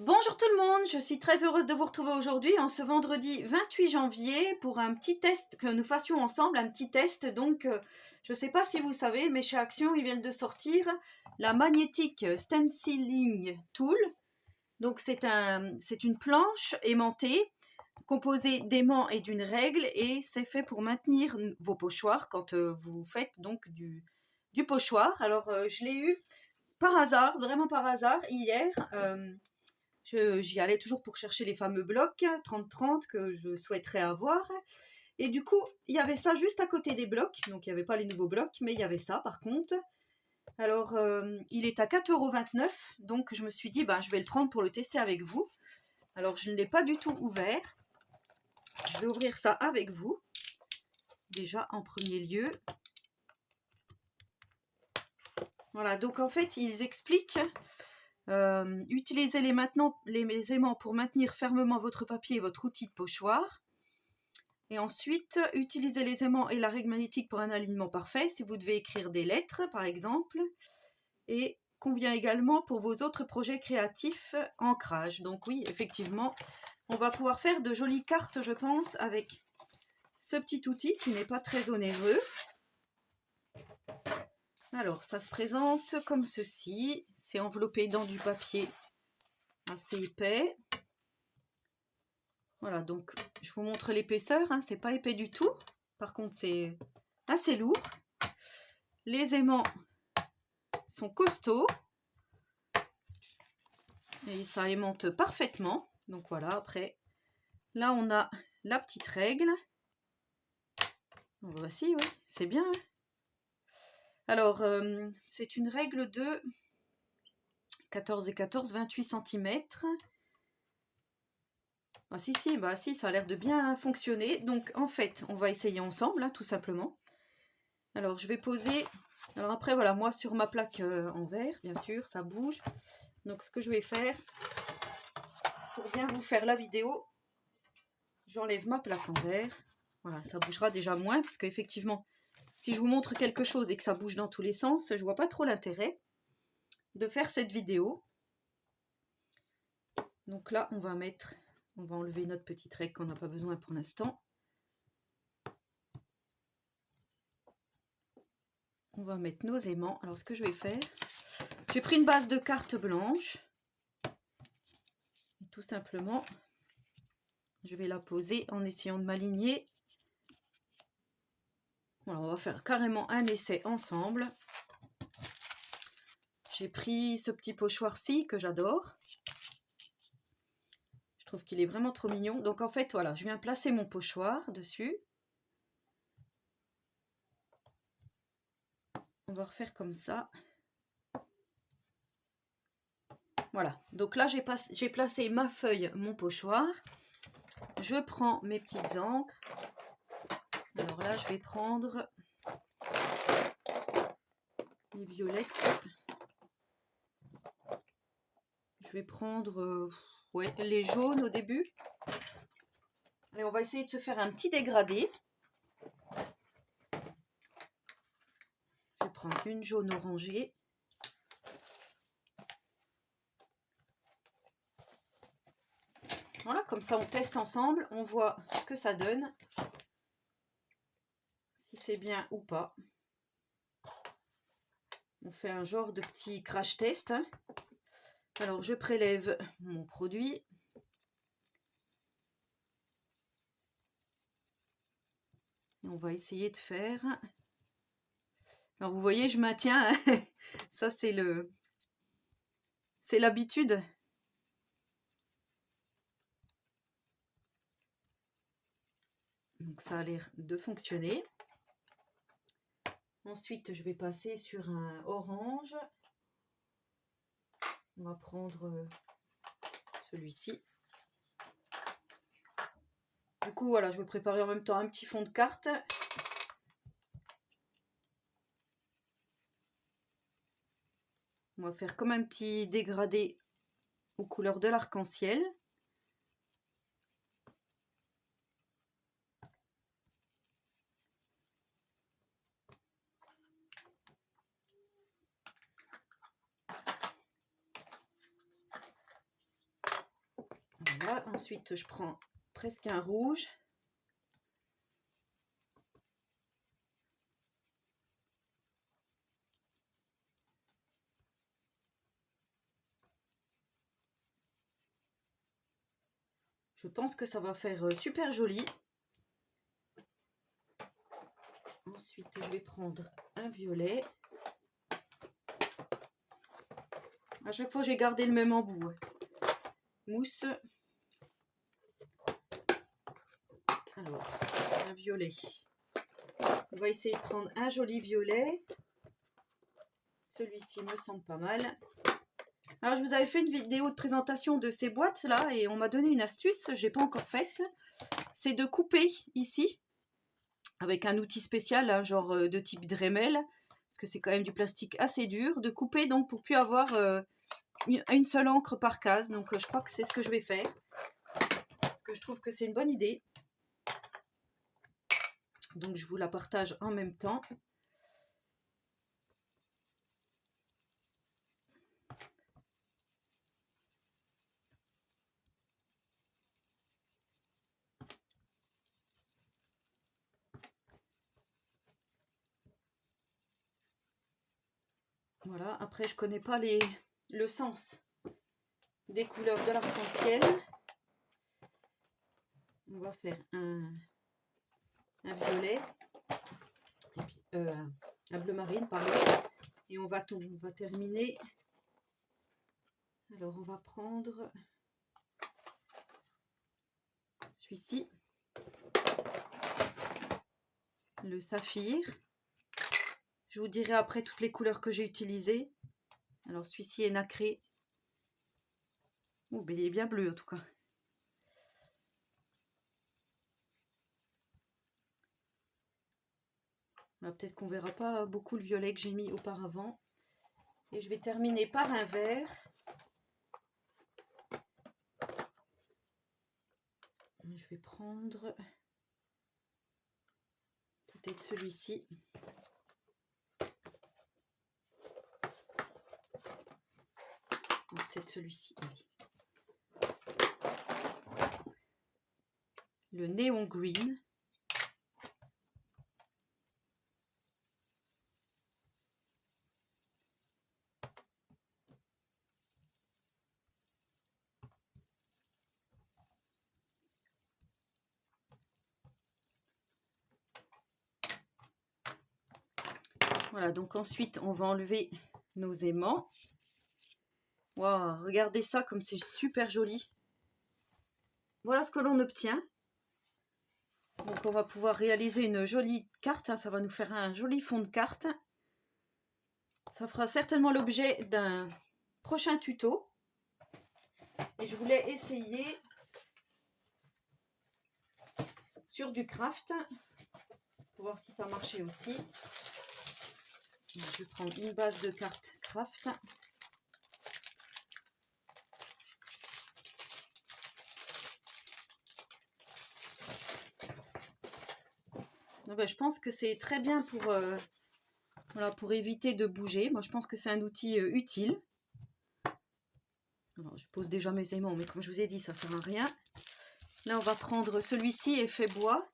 Bonjour tout le monde, je suis très heureuse de vous retrouver aujourd'hui en ce vendredi 28 janvier pour un petit test que nous fassions ensemble, un petit test. Donc, je ne sais pas si vous savez, mais chez Action, ils viennent de sortir la Magnetic Stenciling Tool. Donc, c'est une planche aimantée composée d'aimants et d'une règle et c'est fait pour maintenir vos pochoirs quand vous faites donc du pochoir. Alors, je l'ai eu par hasard, vraiment par hasard, hier. J'y allais toujours pour chercher les fameux blocs 30-30 que je souhaiterais avoir. Et du coup, il y avait ça juste à côté des blocs. Donc, il n'y avait pas les nouveaux blocs, mais il y avait ça par contre. Alors, il est à 4,29 €. Donc, je me suis dit, je vais le prendre pour le tester avec vous. Alors, je ne l'ai pas du tout ouvert. Je vais ouvrir ça avec vous. Déjà, en premier lieu. Voilà, donc en fait, ils expliquent... utilisez les aimants pour maintenir fermement votre papier et votre outil de pochoir. Et ensuite, utilisez les aimants et la règle magnétique pour un alignement parfait si vous devez écrire des lettres, par exemple. Et convient également pour vos autres projets créatifs ancrage. Donc oui, effectivement, on va pouvoir faire de jolies cartes, je pense, avec ce petit outil qui n'est pas très onéreux. Alors, ça se présente comme ceci. C'est enveloppé dans du papier assez épais. Voilà, donc je vous montre l'épaisseur, hein, c'est pas épais du tout. Par contre, c'est assez lourd. Les aimants sont costauds. Et ça aimante parfaitement. Donc voilà, après, là on a la petite règle. Donc voici, oui, c'est bien. Hein. Alors, c'est une règle de 14 et 14, 28 cm. Ah si, ça a l'air de bien fonctionner. Donc en fait, on va essayer ensemble, hein, tout simplement. Alors je vais poser... Alors après, voilà, moi sur ma plaque en verre, bien sûr, ça bouge. Donc ce que je vais faire, pour bien vous faire la vidéo, j'enlève ma plaque en verre. Voilà, ça bougera déjà moins, parce qu'effectivement, si je vous montre quelque chose et que ça bouge dans tous les sens, je vois pas trop l'intérêt de faire cette vidéo. Donc là, on va enlever notre petite règle qu'on n'a pas besoin pour l'instant. On va mettre nos aimants. Alors ce que je vais faire, j'ai pris une base de carte blanche. Et tout simplement, je vais la poser en essayant de m'aligner. Voilà, on va faire carrément un essai ensemble. J'ai pris ce petit pochoir-ci que j'adore. Je trouve qu'il est vraiment trop mignon. Donc en fait, voilà, je viens placer mon pochoir dessus. On va refaire comme ça. Voilà, donc là j'ai placé ma feuille, mon pochoir. Je prends mes petites encres. Alors là, je vais prendre les violettes. Je vais prendre ouais, les jaunes au début. Et on va essayer de se faire un petit dégradé. Je vais prendre une jaune orangée. Voilà, comme ça on teste ensemble, on voit ce que ça donne, si c'est bien ou pas. On fait un genre de petit crash test. Hein. Alors je prélève mon produit. On va essayer de faire... Alors vous voyez, je maintiens, hein. Ça c'est l'habitude. Donc ça a l'air de fonctionner. Ensuite, je vais passer sur un orange. On va prendre celui-ci. Du coup, voilà, je vais préparer en même temps un petit fond de carte. On va faire comme un petit dégradé aux couleurs de l'arc-en-ciel. Voilà, ensuite je prends presque un rouge. Je pense que ça va faire super joli. Ensuite, je vais prendre un violet. À chaque fois, j'ai gardé le même embout. Mousse. Alors, un violet. On va essayer de prendre un joli violet. Celui-ci me semble pas mal. Alors, je vous avais fait une vidéo de présentation de ces boîtes-là et on m'a donné une astuce, je n'ai pas encore faite. C'est de couper ici, avec un outil spécial, hein, genre de type Dremel, parce que c'est quand même du plastique assez dur, de couper donc pour plus avoir une seule encre par case. Donc, je crois que c'est ce que je vais faire, parce que je trouve que c'est une bonne idée. Donc, je vous la partage en même temps. Voilà, après je connais pas le sens des couleurs de l'arc-en-ciel. On va faire un violet, et puis, un bleu marine, pardon. Et on va terminer. Alors on va prendre celui-ci, le saphir. Je vous dirai après toutes les couleurs que j'ai utilisées. Alors celui-ci est nacré. Oh, ben il est bien bleu en tout cas. Peut-être qu'on verra pas beaucoup le violet que j'ai mis auparavant. Et je vais terminer par un vert. Je vais prendre peut-être celui-ci. Peut-être celui-ci. Le néon green. Voilà, donc ensuite on va enlever nos aimants. Waouh, regardez ça comme c'est super joli. Voilà ce que l'on obtient. Donc on va pouvoir réaliser une jolie carte, hein, ça va nous faire un joli fond de carte. Ça fera certainement l'objet d'un prochain tuto. Et je voulais essayer sur du craft pour voir si ça marchait aussi. Je vais prendre une base de cartes craft. Donc, je pense que c'est très bien pour, voilà, pour éviter de bouger. Moi je pense que c'est un outil utile. Alors, je pose déjà mes aimants, mais comme je vous ai dit, ça ne sert à rien. Là, on va prendre celui-ci, effet bois.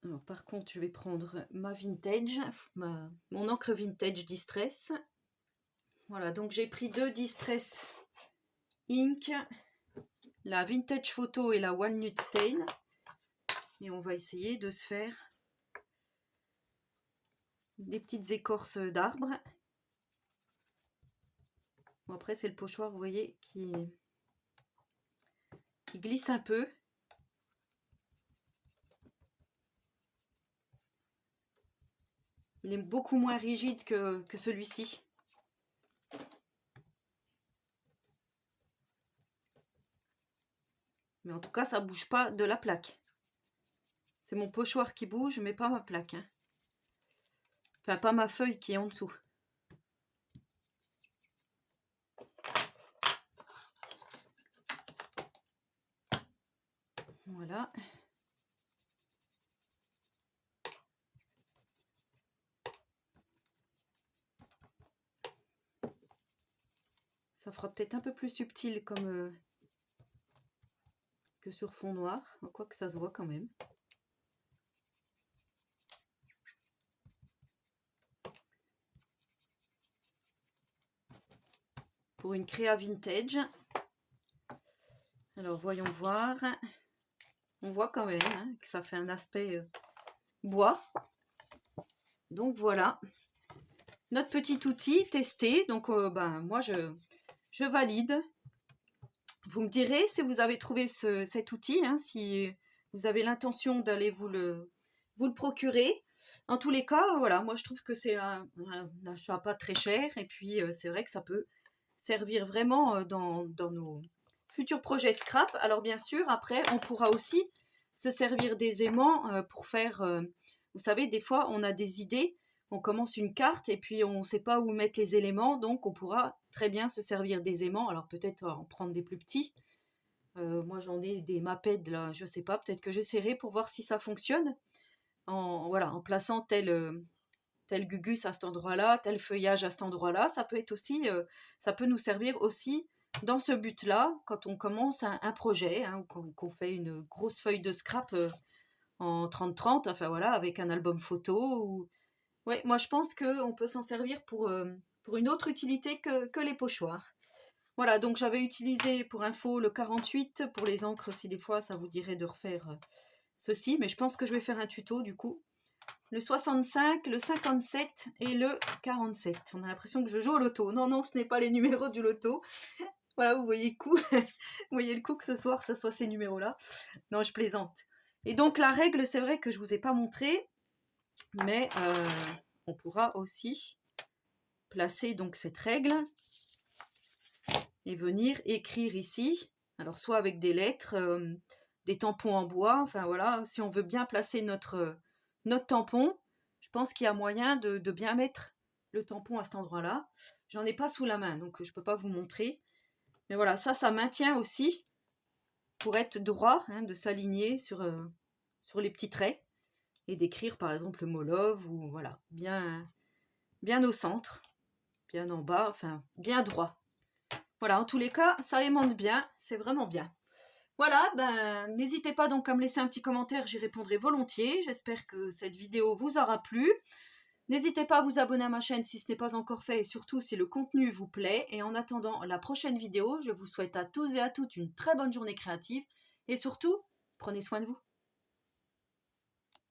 Alors, par contre, je vais prendre ma vintage, mon encre vintage Distress. Voilà, donc j'ai pris deux Distress Ink, la Vintage Photo et la Walnut Stain. Et on va essayer de se faire des petites écorces d'arbres. Bon, après, c'est le pochoir, vous voyez, qui glisse un peu. Il est beaucoup moins rigide que celui-ci. Mais en tout cas, ça ne bouge pas de la plaque. C'est mon pochoir qui bouge, mais pas ma plaque. Hein. Enfin, pas ma feuille qui est en dessous. Voilà. Ça fera peut-être un peu plus subtil comme que sur fond noir, quoique ça se voit quand même. Pour une créa vintage. Alors voyons voir. On voit quand même hein, que ça fait un aspect bois. Donc voilà. Notre petit outil testé. Donc moi je valide. Vous me direz si vous avez trouvé cet outil, hein, si vous avez l'intention d'aller vous le procurer. En tous les cas, voilà, moi je trouve que c'est un achat pas très cher et puis c'est vrai que ça peut servir vraiment dans nos futurs projets scrap. Alors bien sûr, après, on pourra aussi se servir des aimants pour faire, vous savez, des fois on a des idées, on commence une carte et puis on ne sait pas où mettre les éléments, donc on pourra très bien se servir des aimants. Alors peut-être en prendre des plus petits. Moi j'en ai des Maped là, je sais pas, peut-être que j'essaierai pour voir si ça fonctionne. Voilà, en plaçant tel gugus à cet endroit-là, tel feuillage à cet endroit-là, ça peut être aussi, ça peut nous servir aussi dans ce but-là, quand on commence un projet, hein, ou qu'on fait une grosse feuille de scrap en 30-30, enfin voilà, avec un album photo. Ou... Ouais, moi je pense qu'on peut s'en servir pour une autre utilité que les pochoirs. Voilà, donc j'avais utilisé pour info le 48 pour les encres, si des fois ça vous dirait de refaire ceci, mais je pense que je vais faire un tuto du coup. Le 65, le 57 et le 47. On a l'impression que je joue au loto. Non, non, ce n'est pas les numéros du loto. Voilà, vous voyez le coup. Vous voyez le coup que ce soir, ce soit ces numéros-là. Non, je plaisante. Et donc la règle, c'est vrai que je ne vous ai pas montré, mais on pourra aussi placer donc cette règle et venir écrire ici. Alors soit avec des lettres, des tampons en bois, enfin voilà, si on veut bien placer notre tampon, je pense qu'il y a moyen de bien mettre le tampon à cet endroit-là. J'en ai pas sous la main, donc je ne peux pas vous montrer. Mais voilà, ça maintient aussi pour être droit, hein, de s'aligner sur les petits traits et d'écrire par exemple le mot love ou voilà, bien au centre, bien en bas, enfin bien droit. Voilà, en tous les cas, ça aimante bien, c'est vraiment bien. Voilà, n'hésitez pas donc à me laisser un petit commentaire, j'y répondrai volontiers. J'espère que cette vidéo vous aura plu. N'hésitez pas à vous abonner à ma chaîne si ce n'est pas encore fait et surtout si le contenu vous plaît. Et en attendant la prochaine vidéo, je vous souhaite à tous et à toutes une très bonne journée créative et surtout, prenez soin de vous.